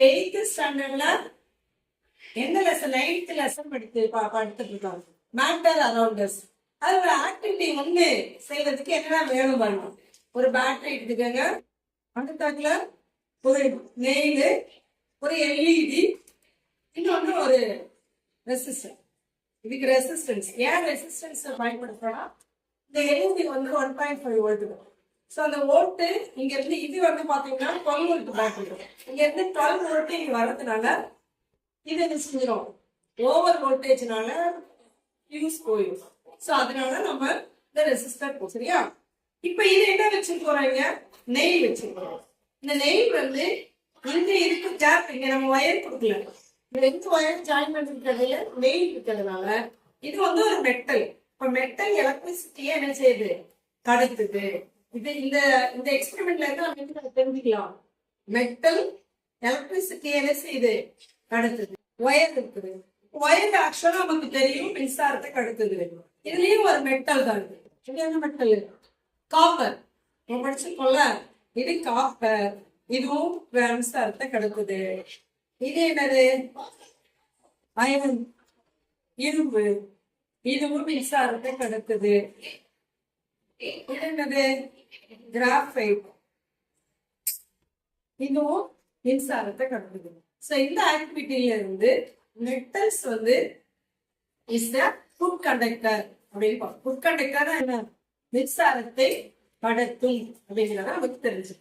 Eighth ஸ்டாண்டர்ட்ல என்ன lesson? 9th lesson படித்துட்டு இருக்காங்க. Matter around us. அது ஒரு ஆக்டிவிட்டி ஒண்ணு செய்யறதுக்கு என்னென்ன வேணும் பாருங்க. ஒரு பேட்டரி எடுத்துக்கோங்க, அடுத்தாக்குல ஒரு நெயில், ஒரு எல்இடி, இன்னொன்று ஒரு ரெசிஸ்டர். இதுக்கு ரெசிஸ்டன்ஸ் ஏன் ரெசிஸ்டன்ஸ் பயன்படுத்துறோம்னா, இந்த எல்இடி வந்து 1.5 வோல்ட். ஸோ அந்த வோல்ட்டு இங்க இருந்து இது வந்து பாத்தீங்கன்னா 12 வோல்ட் பேட்டரி. இங்க இருந்து 12 வோல்ட் இங்க வர்றதுனால இது என்ன செஞ்சிடும்? ஓவர் வோல்டேஜ்னால யூஸ் போயிடும். ஸோ அதனால நம்ம இந்த ரெசிஸ்டர் போகும். சரியா? இப்ப இது என்ன வச்சிருக்கோம்? நெயில் வச்சிருக்கோம். இந்த நெயில் வந்து இங்க இருக்கு கேப், இங்க நம்ம ஒயர் கொடுக்கல, ரெண்டு ஒயர் ஜாயின் பண்ணிருக்கிறதுல நெயில் இருக்கிறதுனால இது வந்து ஒரு மெட்டல். இப்ப மெட்டல் எலக்ட்ரிசிட்டியை என்ன செய்யுது? கடத்துது. இது இந்த இந்த எக்ஸ்பெரிமெண்ட்ல இருந்து நம்ம என்ன தெரிஞ்சுக்கலாம்? மெட்டல் எலக்ட்ரிசிட்டியை என்ன செய்யுது? கடத்துது. ஒயர் இருக்குது, ஒயர் ஆக்சுவலா நமக்கு தெரியும் மின்சாரத்தை கடத்துது. இதுலயும் ஒரு மெட்டல் தான் இருக்கு. இது என்ன மெட்டல்? காப்பர். நம்ம படிச்சிருக்கோம்ல, இது காப்பர். இதுவும் மின்சாரத்தை கடத்துது. இது என்னது? அயன், இரும்பு. இதுவும் மின்சாரத்தை கடத்துது. இது என்னது? கிராஃபைட். இதுவும் மின்சாரத்தை கடத்துது. சோ இந்த ஆக்டிவிட்டியில இருந்து மெட்டல்ஸ் வந்து இஸ் த குட் கண்டக்டர் அப்படின்னு. குட் கண்டக்டர் என்ன? மின்சாரத்தை கடத்தும் அப்படிங்கிறத நமக்கு தெரிஞ்சு.